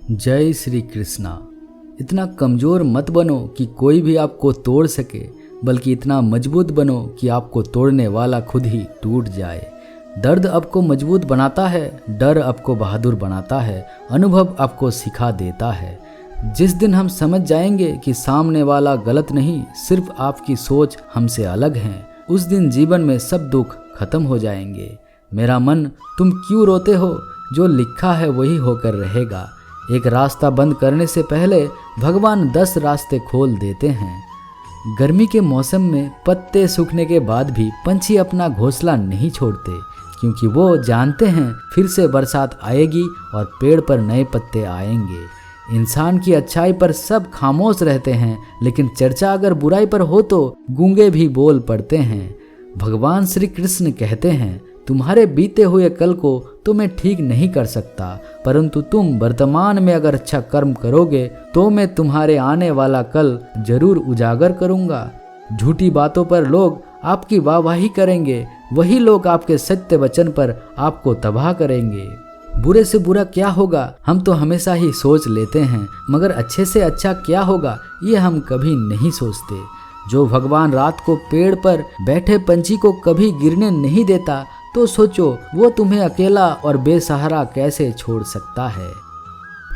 जय श्री कृष्णा। इतना कमज़ोर मत बनो कि कोई भी आपको तोड़ सके, बल्कि इतना मजबूत बनो कि आपको तोड़ने वाला खुद ही टूट जाए। दर्द आपको मजबूत बनाता है, डर आपको बहादुर बनाता है, अनुभव आपको सिखा देता है। जिस दिन हम समझ जाएंगे कि सामने वाला गलत नहीं, सिर्फ आपकी सोच हमसे अलग है, उस दिन जीवन में सब दुख खत्म हो जाएंगे। मेरा मन, तुम क्यों रोते हो? जो लिखा है वही होकर रहेगा। एक रास्ता बंद करने से पहले भगवान 10 रास्ते खोल देते हैं। गर्मी के मौसम में पत्ते सूखने के बाद भी पंछी अपना घोंसला नहीं छोड़ते, क्योंकि वो जानते हैं फिर से बरसात आएगी और पेड़ पर नए पत्ते आएंगे। इंसान की अच्छाई पर सब खामोश रहते हैं, लेकिन चर्चा अगर बुराई पर हो तो गूंगे भी बोल पड़ते हैं। भगवान श्री कृष्ण कहते हैं, तुम्हारे बीते हुए कल को तो मैं ठीक नहीं कर सकता, परंतु तुम वर्तमान में अगर अच्छा कर्म करोगे तो मैं तुम्हारे आने वाला कल जरूर उजागर करूंगा। झूठी बातों पर लोग आपकी वाहवाही करेंगे, वही लोग आपके सत्य वचन पर आपको तबाह करेंगे। बुरे से बुरा क्या होगा हम तो हमेशा ही सोच लेते हैं, मगर अच्छे से अच्छा क्या होगा ये हम कभी नहीं सोचते। जो भगवान रात को पेड़ पर बैठे पंछी को कभी गिरने नहीं देता, तो सोचो वो तुम्हें अकेला और बेसहारा कैसे छोड़ सकता है।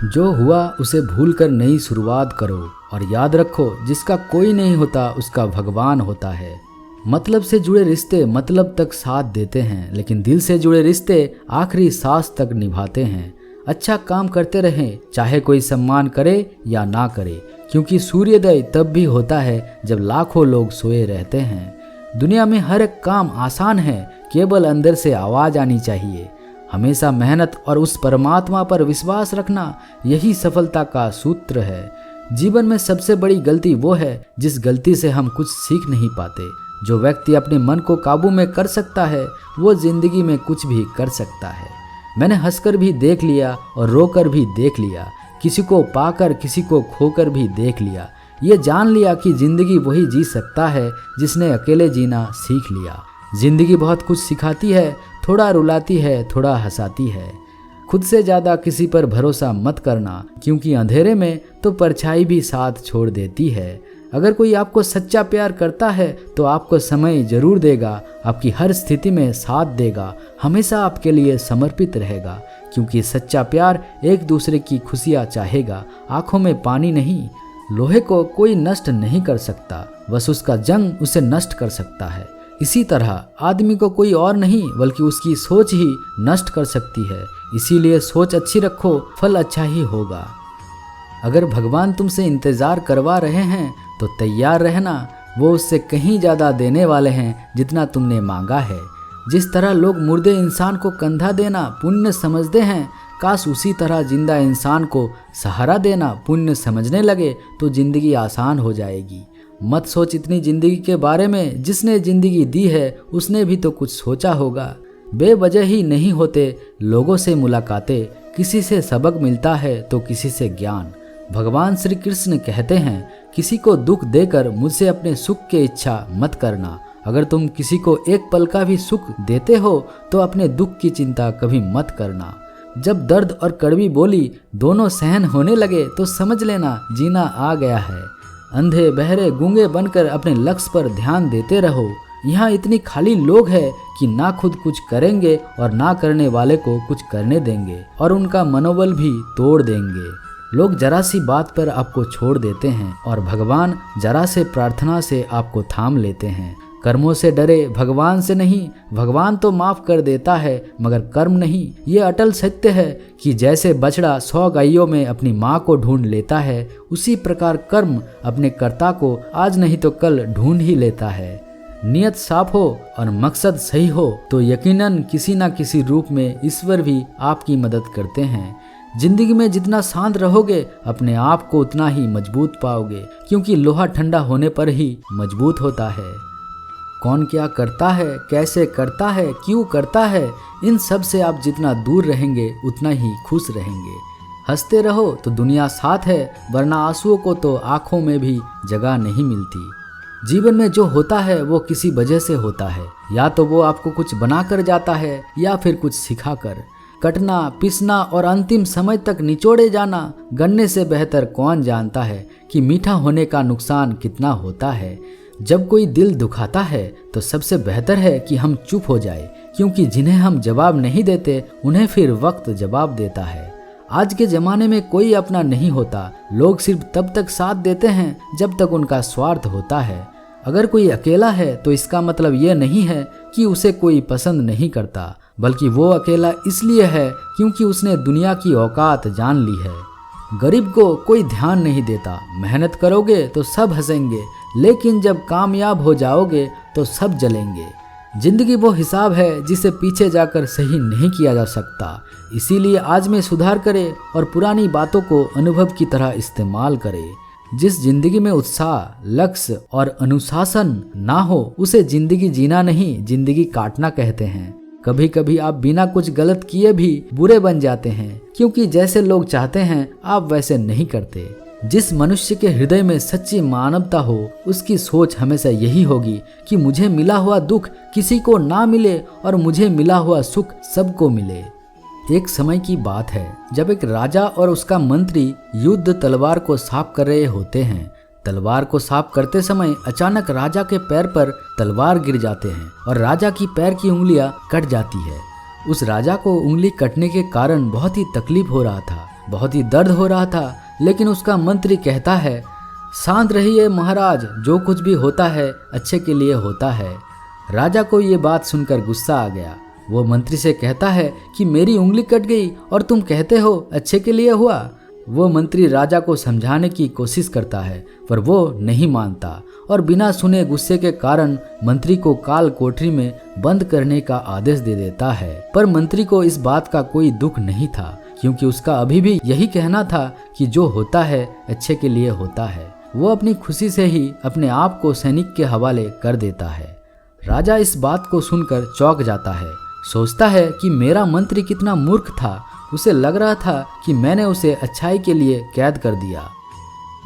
जो हुआ उसे भूलकर नई शुरुआत करो और याद रखो, जिसका कोई नहीं होता उसका भगवान होता है। मतलब से जुड़े रिश्ते मतलब तक साथ देते हैं, लेकिन दिल से जुड़े रिश्ते आखिरी सांस तक निभाते हैं। अच्छा काम करते रहें, चाहे कोई सम्मान करे या ना करे, क्योंकि सूर्योदय तब भी होता है जब लाखों लोग सोए रहते हैं। दुनिया में हर एक काम आसान है, केवल अंदर से आवाज आनी चाहिए। हमेशा मेहनत और उस परमात्मा पर विश्वास रखना, यही सफलता का सूत्र है। जीवन में सबसे बड़ी गलती वो है जिस गलती से हम कुछ सीख नहीं पाते। जो व्यक्ति अपने मन को काबू में कर सकता है, वो जिंदगी में कुछ भी कर सकता है। मैंने हंसकर भी देख लिया और रोकर भी देख लिया, किसी को पाकर किसी को खोकर भी देख लिया। ये जान लिया कि जिंदगी वही जी सकता है जिसने अकेले जीना सीख लिया। जिंदगी बहुत कुछ सिखाती है, थोड़ा रुलाती है, थोड़ा हंसाती है। खुद से ज़्यादा किसी पर भरोसा मत करना, क्योंकि अंधेरे में तो परछाई भी साथ छोड़ देती है। अगर कोई आपको सच्चा प्यार करता है तो आपको समय जरूर देगा, आपकी हर स्थिति में साथ देगा, हमेशा आपके लिए समर्पित रहेगा, क्योंकि सच्चा प्यार एक दूसरे की खुशियाँ चाहेगा, आंखों में पानी नहीं। लोहे को कोई नष्ट नहीं कर सकता, बस उसका जंग उसे नष्ट कर सकता है। इसी तरह आदमी को कोई और नहीं बल्कि उसकी सोच ही नष्ट कर सकती है। इसीलिए सोच अच्छी रखो, फल अच्छा ही होगा। अगर भगवान तुमसे इंतजार करवा रहे हैं तो तैयार रहना, वो उससे कहीं ज़्यादा देने वाले हैं जितना तुमने मांगा है। जिस तरह लोग मुर्दे इंसान को कंधा देना पुण्य समझते हैं, काश उसी तरह जिंदा इंसान को सहारा देना पुण्य समझने लगे तो जिंदगी आसान हो जाएगी। मत सोच इतनी जिंदगी के बारे में, जिसने जिंदगी दी है उसने भी तो कुछ सोचा होगा। बेवजह ही नहीं होते लोगों से मुलाकातें, किसी से सबक मिलता है तो किसी से ज्ञान। भगवान श्री कृष्ण कहते हैं, किसी को दुख देकर मुझसे अपने सुख की इच्छा मत करना। अगर तुम किसी को एक पल का भी सुख देते हो तो अपने दुख की चिंता कभी मत करना। जब दर्द और कड़वी बोली दोनों सहन होने लगे तो समझ लेना जीना आ गया है। अंधे बहरे गूंगे बनकर अपने लक्ष्य पर ध्यान देते रहो। यहाँ इतनी खाली लोग हैं कि ना खुद कुछ करेंगे और ना करने वाले को कुछ करने देंगे, और उनका मनोबल भी तोड़ देंगे। लोग जरा सी बात पर आपको छोड़ देते हैं और भगवान जरा से प्रार्थना से आपको थाम लेते हैं। कर्मों से डरे, भगवान से नहीं। भगवान तो माफ कर देता है मगर कर्म नहीं। ये अटल सत्य है कि जैसे बछड़ा 100 गायों में अपनी माँ को ढूंढ लेता है, उसी प्रकार कर्म अपने कर्ता को आज नहीं तो कल ढूंढ ही लेता है। नियत साफ हो और मकसद सही हो तो यकीनन किसी न किसी रूप में ईश्वर भी आपकी मदद करते हैं। जिंदगी में जितना शांत रहोगे अपने आप को उतना ही मजबूत पाओगे, क्योंकि लोहा ठंडा होने पर ही मजबूत होता है। कौन क्या करता है, कैसे करता है, क्यों करता है, इन सब से आप जितना दूर रहेंगे उतना ही खुश रहेंगे। हंसते रहो तो दुनिया साथ है, वरना आंसुओं को तो आंखों में भी जगह नहीं मिलती। जीवन में जो होता है वो किसी वजह से होता है, या तो वो आपको कुछ बना कर जाता है या फिर कुछ सिखा कर। कटना, पिसना और अंतिम समय तक निचोड़े जाना। गन्ने से बेहतर कौन जानता है कि मीठा होने का नुकसान कितना होता है। जब कोई दिल दुखाता है तो सबसे बेहतर है कि हम चुप हो जाए, क्योंकि जिन्हें हम जवाब नहीं देते उन्हें फिर वक्त जवाब देता है। आज के ज़माने में कोई अपना नहीं होता। लोग सिर्फ तब तक साथ देते हैं जब तक उनका स्वार्थ होता है। अगर कोई अकेला है तो इसका मतलब ये नहीं है कि उसे कोई पसंद नहीं करता, बल्कि वो अकेला इसलिए है क्योंकि उसने दुनिया की औकात जान ली है। गरीब को कोई ध्यान नहीं देता। मेहनत करोगे तो सब हंसेंगे, लेकिन जब कामयाब हो जाओगे तो सब जलेंगे। जिंदगी वो हिसाब है जिसे पीछे जाकर सही नहीं किया जा सकता। इसीलिए आज में सुधार करे और पुरानी बातों को अनुभव की तरह इस्तेमाल करे। जिस जिंदगी में उत्साह, लक्ष्य और अनुशासन ना हो उसे जिंदगी जीना नहीं, जिंदगी काटना कहते हैं। कभी कभी आप बिना कुछ गलत किए भी बुरे बन जाते हैं, क्योंकि जैसे लोग चाहते हैं आप वैसे नहीं करते। जिस मनुष्य के हृदय में सच्ची मानवता हो उसकी सोच हमेशा यही होगी कि मुझे मिला हुआ दुख किसी को ना मिले और मुझे मिला हुआ सुख सबको मिले। एक समय की बात है जब एक राजा और उसका मंत्री युद्ध तलवार को साफ कर रहे होते हैं। तलवार को साफ करते समय अचानक राजा के पैर पर तलवार गिर जाते हैं और राजा की पैर की उंगलियां कट जाती है। उस राजा को उंगली कटने के कारण बहुत ही तकलीफ हो रहा था, बहुत ही दर्द हो रहा था, लेकिन उसका मंत्री कहता है, शांत रहिए महाराज, जो कुछ भी होता है अच्छे के लिए होता है। राजा को ये बात सुनकर गुस्सा आ गया। वो मंत्री से कहता है कि मेरी उंगली कट गई और तुम कहते हो अच्छे के लिए हुआ। वो मंत्री राजा को समझाने की कोशिश करता है पर वो नहीं मानता और बिना सुने गुस्से के कारण मंत्री को काल कोठरी में बंद करने का आदेश दे देता है। पर मंत्री को इस बात का कोई दुख नहीं था, क्योंकि उसका अभी भी यही कहना था कि जो होता है अच्छे के लिए होता है। वो अपनी खुशी से ही अपने आप को सैनिक के हवाले कर देता है। राजा इस बात को सुनकर चौंक जाता है, सोचता है कि मेरा मंत्री कितना मूर्ख था। उसे लग रहा था कि मैंने उसे अच्छाई के लिए कैद कर दिया।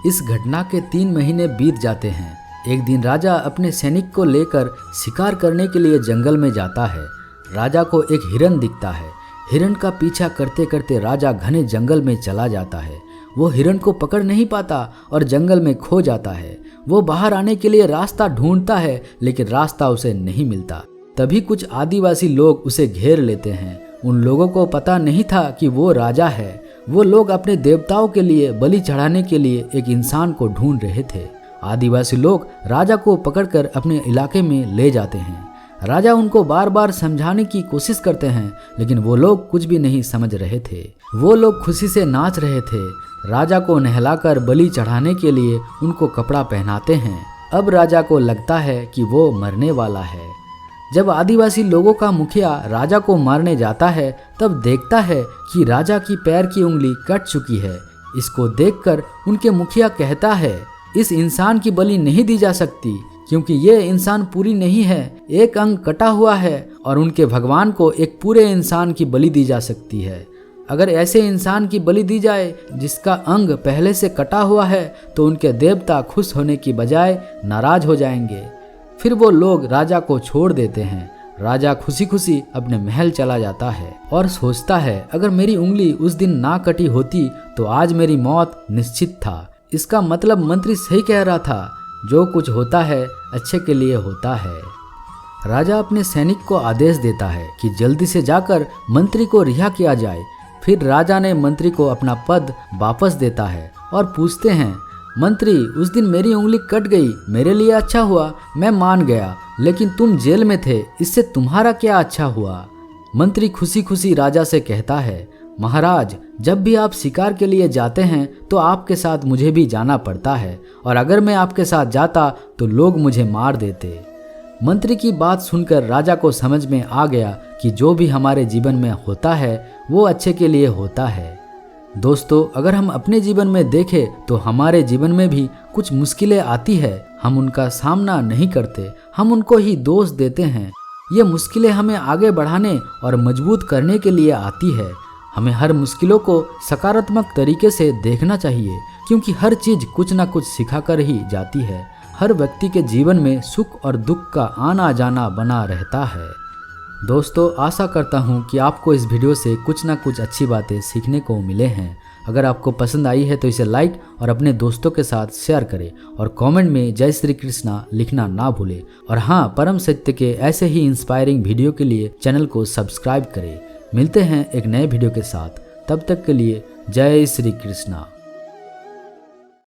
इस घटना के 3 महीने बीत जाते हैं। एक दिन राजा अपने सैनिक को लेकर शिकार करने के लिए जंगल में जाता है। राजा को एक हिरन दिखता है। हिरन का पीछा करते करते राजा घने जंगल में चला जाता है। वो हिरन को पकड़ नहीं पाता और जंगल में खो जाता है। वो बाहर आने के लिए रास्ता ढूंढता है, लेकिन रास्ता उसे नहीं मिलता। तभी कुछ आदिवासी लोग उसे घेर लेते हैं। उन लोगों को पता नहीं था कि वो राजा है। वो लोग अपने देवताओं के लिए बलि चढ़ाने के लिए एक इंसान को ढूंढ रहे थे। आदिवासी लोग राजा को पकड़कर अपने इलाके में ले जाते हैं। राजा उनको बार बार समझाने की कोशिश करते हैं, लेकिन वो लोग कुछ भी नहीं समझ रहे थे। वो लोग खुशी से नाच रहे थे। राजा को नहलाकर बलि चढ़ाने के लिए उनको कपड़ा पहनाते हैं। अब राजा को लगता है कि वो मरने वाला है। जब आदिवासी लोगों का मुखिया राजा को मारने जाता है तब देखता है कि राजा की पैर की उंगली कट चुकी है। इसको देखकर उनके मुखिया कहता है, इस इंसान की बलि नहीं दी जा सकती, क्योंकि ये इंसान पूरी नहीं है, एक अंग कटा हुआ है और उनके भगवान को एक पूरे इंसान की बलि दी जा सकती है। अगर ऐसे इंसान की बलि दी जाए जिसका अंग पहले से कटा हुआ है तो उनके देवता खुश होने की बजाय नाराज हो जाएंगे। फिर वो लोग राजा को छोड़ देते हैं। राजा खुशी खुशी अपने महल चला जाता है और सोचता है, अगर मेरी उंगली उस दिन ना कटी होती तो आज मेरी मौत निश्चित था। इसका मतलब मंत्री सही कह रहा था, जो कुछ होता है अच्छे के लिए होता है। राजा अपने सैनिक को आदेश देता है कि जल्दी से जाकर मंत्री को रिहा किया जाए। फिर राजा ने मंत्री को अपना पद वापस देता है और पूछते हैं, मंत्री, उस दिन मेरी उंगली कट गई, मेरे लिए अच्छा हुआ, मैं मान गया, लेकिन तुम जेल में थे, इससे तुम्हारा क्या अच्छा हुआ? मंत्री खुशी खुशी राजा से कहता है, महाराज, जब भी आप शिकार के लिए जाते हैं तो आपके साथ मुझे भी जाना पड़ता है, और अगर मैं आपके साथ जाता तो लोग मुझे मार देते। मंत्री की बात सुनकर राजा को समझ में आ गया कि जो भी हमारे जीवन में होता है वो अच्छे के लिए होता है। दोस्तों, अगर हम अपने जीवन में देखें तो हमारे जीवन में भी कुछ मुश्किलें आती है। हम उनका सामना नहीं करते, हम उनको ही दोष देते हैं। ये मुश्किलें हमें आगे बढ़ाने और मजबूत करने के लिए आती है। हमें हर मुश्किलों को सकारात्मक तरीके से देखना चाहिए, क्योंकि हर चीज कुछ ना कुछ सिखाकर ही जाती है। हर व्यक्ति के जीवन में सुख और दुख का आना जाना बना रहता है। दोस्तों आशा करता हूँ कि आपको इस वीडियो से कुछ ना कुछ अच्छी बातें सीखने को मिले हैं। अगर आपको पसंद आई है तो इसे लाइक और अपने दोस्तों के साथ शेयर करें और कमेंट में जय श्री कृष्णा लिखना ना भूलें। और हाँ, परम सत्य के ऐसे ही इंस्पायरिंग वीडियो के लिए चैनल को सब्सक्राइब करें। मिलते हैं एक नए वीडियो के साथ, तब तक के लिए जय श्री कृष्णा।